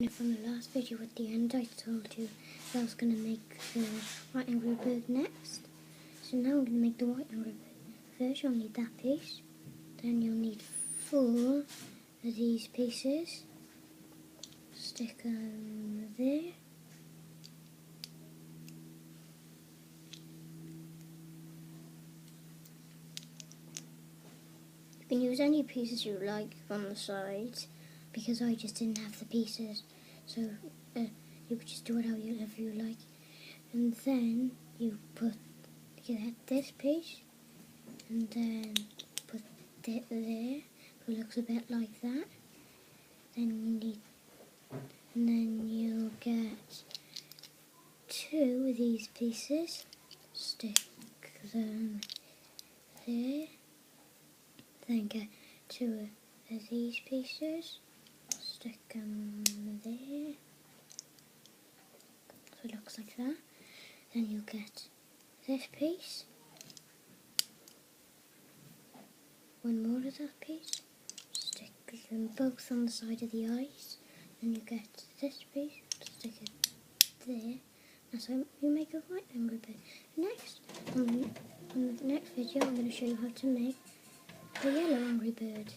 From the last video at the end, I told you that I was going to make the white angry bird next. So now I'm going to make the white angry bird. First you'll need that piece, then you'll need 4 of these pieces. Stick them there. You can use any pieces you like on the sides, because I just didn't have the pieces, so you could just do whatever you like. And then you get this piece, and then put it there, so it looks a bit like that. And then you'll get 2 of these pieces, stick them there. Then get 2 of these pieces, stick them there, so it looks like that. Then you'll get this piece, 1 more of that piece, stick them both on the side of the eyes. Then you get this piece, stick it there. That's how you make a white angry bird. Next, on the next video, I'm going to show you how to make the yellow angry bird.